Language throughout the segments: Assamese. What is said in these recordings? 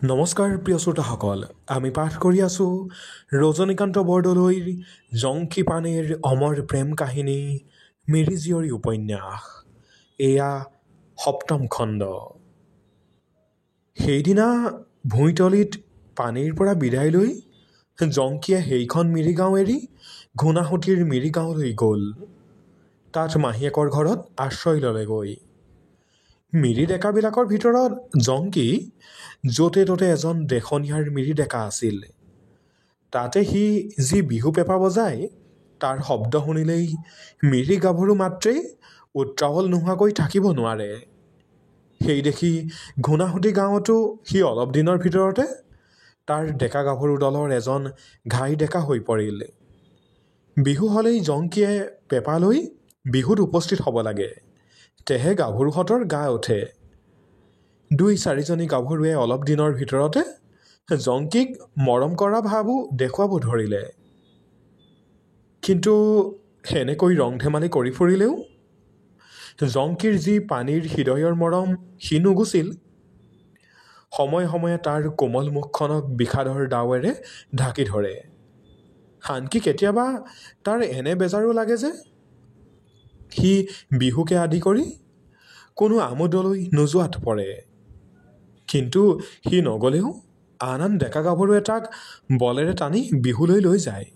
নমস্কাৰ প্ৰিয় শ্ৰোতাসকল, আমি পাঠ কৰি আছোঁ ৰজনীকান্ত বৰদলৈৰ জংকী পানেইৰ অমৰ প্ৰেম কাহিনী মিৰি জীয়ৰী উপন্যাস। এয়া ৭ম খণ্ড। সেইদিনা ভুঁইতলিত পানীৰ পৰা বিদায় লৈ জংকীয়ে সেইখন মিৰিগাঁও এৰি ঘূনাসুঁতিৰ মিৰিগাঁৱলৈ গ'ল। তাত মাহীয়েকৰ ঘৰত আশ্ৰয় ল'লেগৈ। মিৰি ডেকাবিলাকৰ ভিতৰত জংকী য'তে ত'তে এজন দেখনীয়াৰ মিৰি ডেকা আছিল। তাতে সি যি বিহু পেঁপা বজায়, তাৰ শব্দ শুনিলেই মিৰি গাভৰু মাত্ৰেই উত্ৰাৱল নোহোৱাকৈ থাকিব নোৱাৰে। সেই দেখি ঘূনাসুঁতি গাঁৱতো সি অলপ দিনৰ ভিতৰতে তাৰ ডেকা গাভৰু দলৰ এজন ঘাই ডেকা হৈ পৰিল। বিহু হ'লেই জংকীয়ে পেঁপা লৈ বিহুত উপস্থিত হ'ব লাগে, তেহে গাভৰুহঁতৰ গা উঠে। ২-৪জনী গাভৰুৱে অলপ দিনৰ ভিতৰতে জংকীক মৰম কৰা ভাৱো দেখুৱাব ধৰিলে। কিন্তু সেনেকৈ ৰং ধেমালি কৰি ফুৰিলেও জংকীৰ যি পানীৰ হৃদয়ৰ মৰম সি নুগুচিল। সময়ে সময়ে তাৰ কোমল মুখখনক বিষাদৰ ডাৱেৰে ঢাকি ধৰে। আনকি কেতিয়াবা তাৰ এনে বেজাৰো লাগে যে সি বিহুকে আদি কৰি কোনো আমোদলৈ নোযোৱাত পৰে। কিন্তু সি নগ'লেও আন আন ডেকা গাভৰুৱে তাক বলেৰে টানি বিহুলৈ লৈ যায়।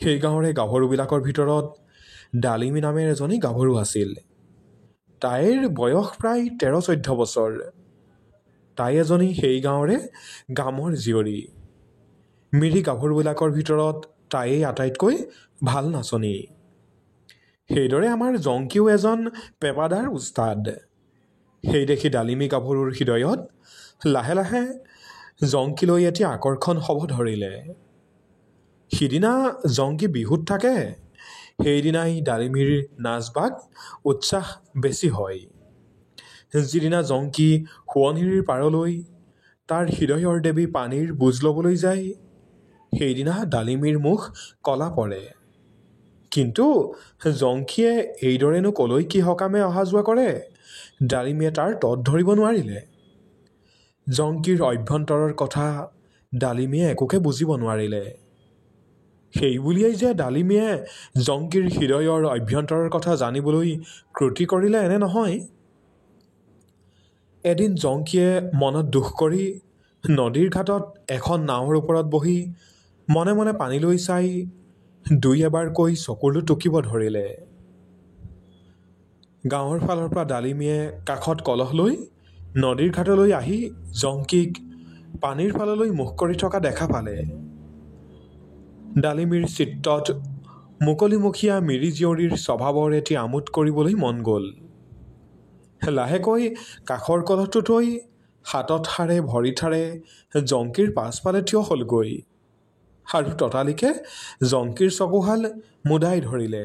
সেই গাঁৱৰে গাভৰুবিলাকৰ ভিতৰত ডালিমী নামেৰ এজনী গাভৰু আছিল। তাইৰ বয়স প্ৰায় ১৩-১৪ বছৰ। তাই এজনী সেই গাঁৱৰে গামৰ জীয়ৰী। মিৰি গাভৰুবিলাকৰ ভিতৰত তাইয়েই আটাইতকৈ ভাল নাচনী। সেইদৰে আমাৰ জংকীও এজন পেঁপাদাৰ উস্তাদ। সেই দেখি ডালিমী গাভৰুৰ হৃদয়ত লাহে লাহে জংকীলৈ এটি আকৰ্ষণ হ'ব ধৰিলে। সিদিনা জংকী বিহুত থাকে, সেইদিনাই ডালিমীৰ নাচ বাগ উৎসাহ বেছি হয়। যিদিনা জংকী সোৱণশিৰিৰ পাৰলৈ তাৰ হৃদয়ৰ দেৱী পানীৰ বুজ ল'বলৈ যায়, সেইদিনা ডালিমীৰ মুখ কলা পৰে। কিন্তু জংকীয়ে এইদৰেনো কলৈ কি সকামে অহা যোৱা কৰে, ডালিমীয়ে তাৰ তত ধৰিব নোৱাৰিলে। জংকীৰ অভ্যন্তৰৰ কথা ডালিমীয়ে একোকে বুজিব নোৱাৰিলে। সেই বুলিয়েই যে ডালিমীয়ে জংকীৰ হৃদয়ৰ অভ্যন্তৰৰ কথা জানিবলৈ ক্ৰুটি কৰিলে এনে নহয়। এদিন জংকীয়ে মনত দুখ কৰি নদীৰ ঘাটত এখন নাৱৰ ওপৰত বহি মনে মনে পানীলৈ চাই ২-এবাৰকৈ চকুলো টুকিব ধৰিলে। গাঁৱৰ ফালৰ পৰা ডালিমীয়ে কাষত কলহ লৈ নদীৰ ঘাটলৈ আহি জংকীক পানীৰ ফাললৈ মুখ কৰি থকা দেখা পালে। ডালিমীৰ চিত্তত মুকলিমুখীয়া মিৰি জীয়ৰীৰ স্বভাৱৰ এটি আমোদ কৰিবলৈ মন গ'ল। লাহেকৈ কাষৰ কলহটো থৈ হাতত হাৰে ভৰিত হাৰে জংকীৰ পাছফালে থিয় হ'লগৈ আৰু ততালিকে জংকীৰ চকুহাল মুদাই ধৰিলে।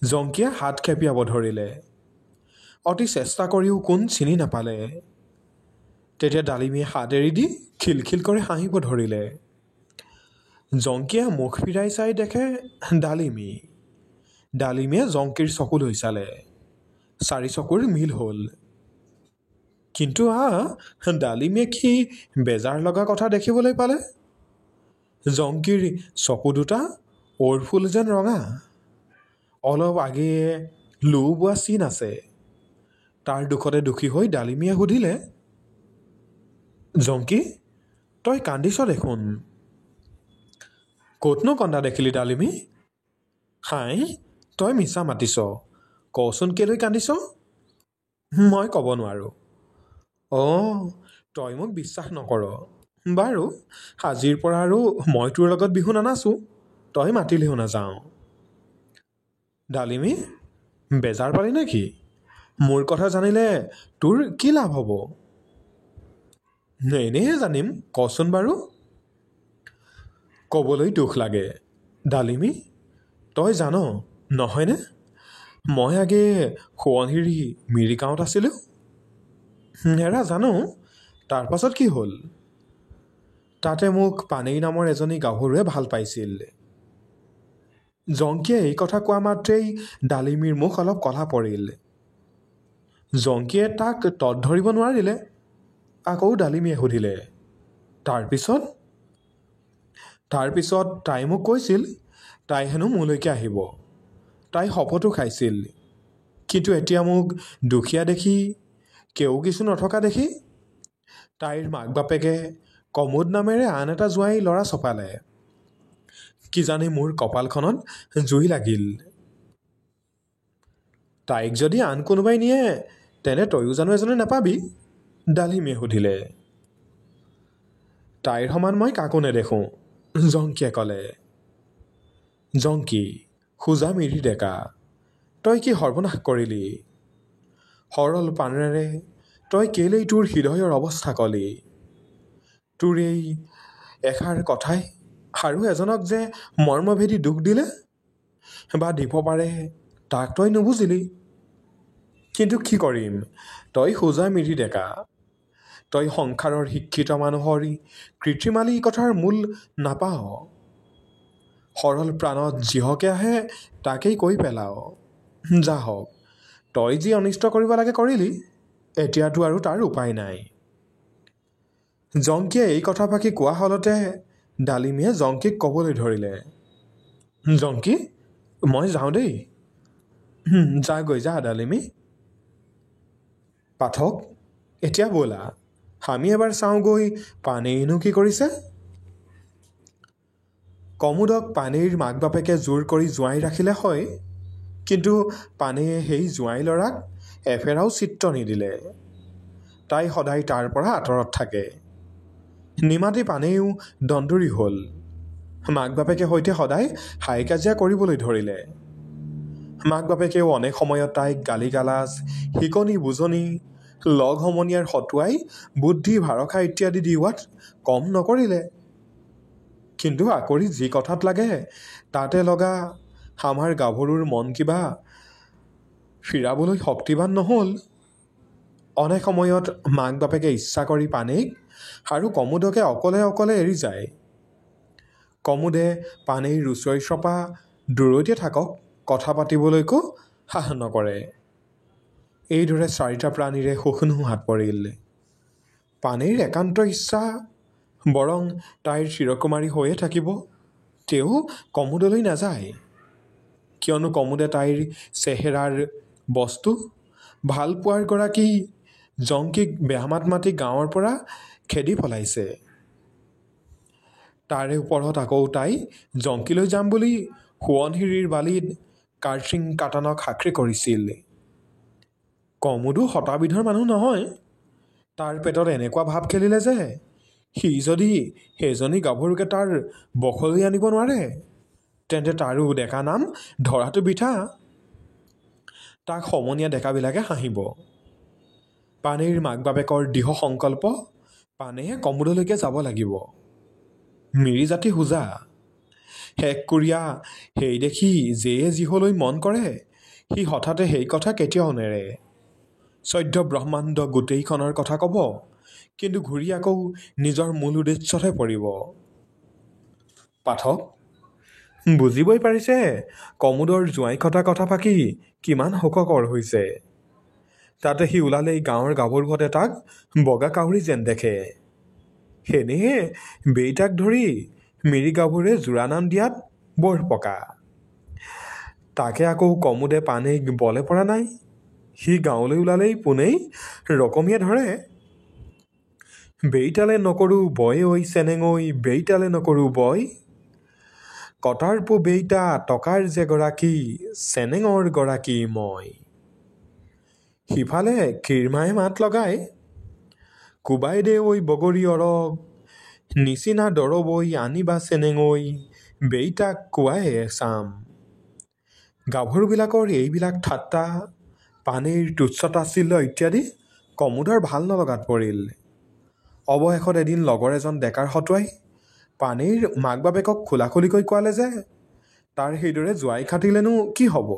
জংকীয়ে হাত খেপিয়াব ধৰিলে। অতি চেষ্টা কৰিও কোন চিনি নাপালে। তেতিয়া ডালিমীয়ে হাত এৰি দি খিলখিল কৰি হাঁহিব ধৰিলে। জংকীয়ে মুখ ফিৰাই চাই দেখে ডালিমী। ডালিমীয়ে জংকীৰ চকুলৈ চালে। ৪ চকুৰ মিল হ'ল। কিন্তু ডালিমীয়ে কি বেজাৰ লগা কথা দেখিবলৈ পালে। জংকীৰ চকু দুটা অৰফুল যেন ৰঙা। অলপ আগেয়ে লো বোৱা চিন আছে। তাৰ দুখতে দুখী হৈ ডালিমীয়ে সুধিলে, জংকী, তই কান্দিছ দেখোন। ক'তনো কন্দা দেখিলি ডালিমী? হাই, তই মিছা মাতিছ। কচোন কেলৈ কান্দিছ? মই ক'ব নোৱাৰোঁ। তই মোক বিশ্বাস নকৰ। বাৰু, আজিৰ পৰা আৰু মই তোৰ লগত বিহু নানাচো, তই মাতিলেও নাযাওঁ। ডালিমী, বেজাৰ পালি নেকি? মোৰ কথা জানিলে তোৰ কি লাভ হ'ব? এনেহে জানিম, কচোন বাৰু। ক'বলৈ দুখ লাগে। ডালিমী, তই জান নহয়নে, মই আগে সোৱণশিৰি মিৰিগাঁৱত আছিলোঁ। হেৰা জানো, তাৰ পাছত কি হ'ল? তাতে মোক পানেই নামৰ এজনী গাভৰুৱে ভাল পাইছিল। জংকীয়ে এই কথা কোৱা মাত্ৰেই ডালিমীৰ মুখ অলপ কলা পৰিল। জংকীয়ে তাক তত ধৰিব নোৱাৰিলে। আকৌ ডালিমীয়ে সুধিলে। তাৰপিছত তাই মোক কৈছিল তাই হেনো মোলৈকে আহিব। তাই শপতো খাইছিল। কিন্তু এতিয়া মোক দুখীয়া দেখি, কেও কিছু নথকা দেখি তাইৰ মাক বাপেকে কমোদ নামেৰে আন এটা জোঁৱাই ল'ৰা চপালে। কিজানি মোৰ কপালখনত জুই লাগিল। তাইক যদি আন কোনোবাই নিয়ে তেনে তয়ো জানো এজনে নাপাবি? ডালিমীয়ে সুধিলে। তাইৰ সমান মই কাকো নেদেখোঁ, জংকীয়ে ক'লে। জংকী, সোজা মিৰি ডেকা, তই কি সৰ্বনাশ কৰিলি? সৰল প্ৰাণেৰে তই কেলেই তোৰ হৃদয়ৰ অৱস্থা কলি? তোৰ এই এষাৰ কথাই আৰু এজনক যে মৰ্মভেদী দুখ দিলে বা দিব পাৰে তাক তই নুবুজিলি। কিন্তু কি কৰিম, তই সোজা মিৰি ডেকা। তই সংসাৰৰ শিক্ষিত মানুহৰ কৃত্ৰিমালি কথাৰ মূল নাপাৱ। সৰল প্ৰাণত যিহকে আহে তাকেই কৈ পেলাৱ। যা হওক, তই যি অনিষ্ট কৰিব লাগে কৰিলি, এতিয়াতো আৰু তাৰ উপায় নাই। জংকীয়ে এই কথা পাকি কোৱা হলতে ডালিমীয়ে জংকীক ক'বলৈ ধৰিলে। জংকী, মই যাওঁ দেই। যা ডালিমী। পাঠক, এতিয়া ব'লা আমি এবাৰ চাওঁগৈ পানেইনো কি কৰিছে। কমোদক পানেইৰ মাক বাপেকে জোৰ কৰি জোঁৱাই ৰাখিলে হয়, কিন্তু পানেয়ে সেই জোঁৱাই ল'ৰাক এফেৰাও চিত্ত নিদিলে। তাই সদায় তাৰ পৰা আঁতৰত থাকে। নিমাতি পানেইও দন্দুৰী হ'ল। মাক বাপেকে সৈতে সদায় হাই কাজিয়া কৰিবলৈ ধৰিলে। মাক বাপেকেও অনেক সময়ত তাইক গালি গালাজ, শিকনি বুজনি, লগ সমনীয়াৰ হতুৱাই বুদ্ধি ভাৰখা ইত্যাদি দিওৱাত কম নকৰিলে। কিন্তু আকৰি যি কথাত লাগে তাতে লগা আমাৰ গাভৰুৰ মন কিবা ফিৰাবলৈ শক্তিবান নহ'ল। অনেক সময়ত মাক বাপেকে ইচ্ছা কৰি পানেইক আৰু কমোদকে অকলে অকলে এৰি যায়। কমোদে পানেইৰ ৰুচৈ চপা দূৰৈতে থাকক, কথা পাতিবলৈকো সাহ নকৰে। এইদৰে চাৰিটা প্ৰাণীৰে শোষণো হাত পৰিল। পানেইৰ একান্ত ইচ্ছা বৰং তাইৰ চিৰকুমাৰী হৈয়ে থাকিব, তেওঁ কমোদলৈ নাযায়। কিয়নো কমোদে তাইৰ চেহেৰাৰ বস্তু, ভাল পোৱাৰ গৰাকী জংকীক বেহামাত মাতি গাঁৱৰ পৰা খেদি পলাইছে। তাৰে ওপৰত আকৌ তাই জংকীলৈ যাম বুলি সোৱণশিৰিৰ বালিত কাৰ্চিং কাটানক সাক্ষী কৰিছিল। কমোদো শতাবিধৰ মানুহ নহয়। তাৰ পেটত এনেকুৱা ভাৱ খেলিলে যে সি যদি সেইজনী গাভৰুকে তাৰ বশলৈ আনিব নোৱাৰে তেন্তে তাৰো ডেকা নাম ধৰাটো বৃথা। তাক সমনীয়া ডেকাবিলাকে হাঁহিব। পানেইৰ মাক বাপেকৰ দৃঢ় সংকল্প, পানেয়ে কমোদলৈকে যাব লাগিব। মিৰি জাতি সোজা। শেষকুৰীয়া সেই দেখি যেয়ে যিহলৈ মন কৰে সি হঠাতে সেই কথা কেতিয়াও নেৰে। 14 ব্ৰহ্মাণ্ড গোটেইখনৰ কথা ক'ব, কিন্তু ঘূৰি আকৌ নিজৰ মূল উদ্দেশ্যতহে পৰিব। পাঠক, বুজিবই পাৰিছে কমোদৰ জোঁৱাই খটা কথা পাকি কিমান শোককৰ হৈছে। তাতে সি ওলালেই গাঁৱৰ গাভৰুহঁতে তাক বগা কাউৰী যেন দেখে। সেনেহে বেইতাক ধৰি মিৰি গাভৰুৱে জোৰা নাম দিয়াত বৰ পকা। তাকে আকৌ কমোদে পানেইক বলে পৰা নাই। সি গাঁৱলৈ ওলালেই পোনেই ৰকমীয়ে ধৰে। বেইতালে নকৰোঁ বয় ঐ চেনেঙৈ, বেইতালে নকৰোঁ বয়। কটাৰ পো বেইতা টকাৰ যে গৰাকী, চেনেঙৰ গৰাকী মই। সিফালে কিৰমায়ে মাত লগায়, কোবাই দে ঐ বগৰী অৰগ, নিচিনা দৰবৈ আনিবা চেনেঙৈ, বেইতাক কোৱায়ে চাম। গাভৰুবিলাকৰ এইবিলাক ঠাট্টা, পানেইৰ তুচ্ছ তাচ্ছিল্য ইত্যাদি কমোদৰ ভাল নলগাত পৰিল। অৱশেষত এদিন লগৰ এজন ডেকাৰ হতুৱাই পানেইৰ মাক বাপেকক খোলাখুলিকৈ কোৱালে যে তাৰ সেইদৰে জোঁৱাই খাটিলেনো কি হ'ব,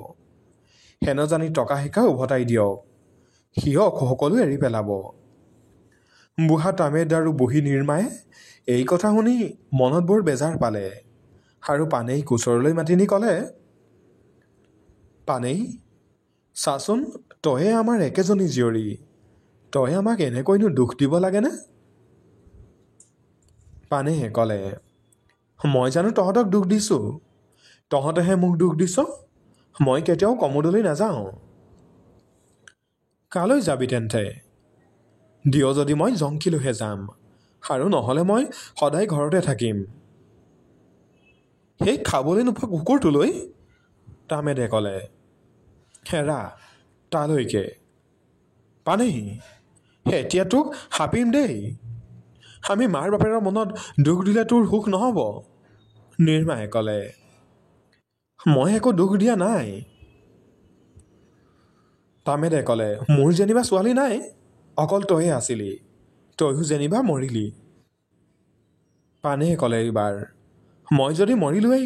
হেন জানি টকা শিকা উভতাই দিয়ক, সিয়ক সকলো এৰি পেলাব। বুঢ়া তামেদ আৰু বুঢ়ী নিৰ্মায়ে এই কথা শুনি মনত বৰ বেজাৰ পালে আৰু পানেইক ওচৰলৈ মাতি নি ক'লে, পানেই, চাচোন তয়ে আমাৰ একেজনী জীয়ৰী, তই আমাক এনেকৈনো দুখ দিব লাগেনে? পানেহে ক'লে, মই জানো তহঁতক দুখ দিছোঁ? তহঁতেহে মোক দুখ দিছ। মই কেতিয়াও কমোডলৈ নাযাওঁ। কালৈ যাবি তেন্তে? দিয় যদি মই জংকিলৈহে যাম, আৰু নহ'লে মই সদায় ঘৰতে থাকিম। সেই খাবলৈ নোপোৱা কুকুৰটোলৈ? তামেদে ক'লে, হেৰা তালৈকে। পানেহি, এতিয়া তোক সাপিম দেই। আমি মাৰ বাপেৰৰ মনত দুখ দিলে তোৰ সুখ নহ'ব। নিৰ্মায়ে ক'লে, মই একো দুখ দিয়া নাই। তামেদে ক'লে, মোৰ যেনিবা ছোৱালী নাই, অকল তইয়ে আছিলি। তয়ো যেনিবা মৰিলি। পানেহে ক'লে এইবাৰ, মই যদি মৰিলোৱেই,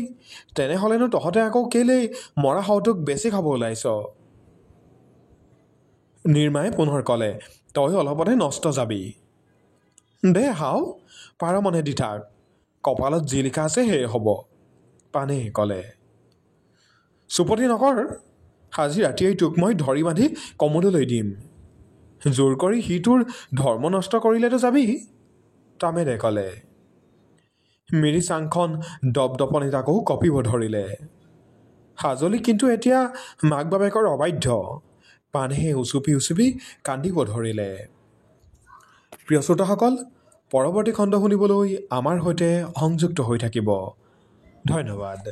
তেনেহ'লেনো তহঁতে আকৌ কেলেই মৰা শৱটোক বেছি খাব ওলাইছ? নিৰ্মায়ে পুনৰ ক'লে, তই অলপতে নষ্ট যাবি। দে হাও, পাৰ মনে দি থাক। কপালত যি লিখা আছে সেয়ে হ'ব। পানেহে ক'লে, চুপতি নকৰ। আজি ৰাতিয়েই তোক মই ধৰি বান্ধি কমোডলৈ দিম। জোৰ কৰি সি তোৰ ধৰ্ম নষ্ট কৰিলেতো যাবি। তামেদে ক'লে। মিৰি চাংখন দপদপনিত আকৌ কঁপিব ধৰিলে। হাজলি কিন্তু এতিয়া মাক বাপেকৰ অবাধ্য। পানেহে উচুপি উচুপি কান্দিব ধৰিলে। প্ৰিয় শ্ৰোতাসকল, পৰৱৰ্তী খণ্ড শুনিবলৈ আমাৰ সৈতে সংযুক্ত হৈ থাকিব। ধন্যবাদ।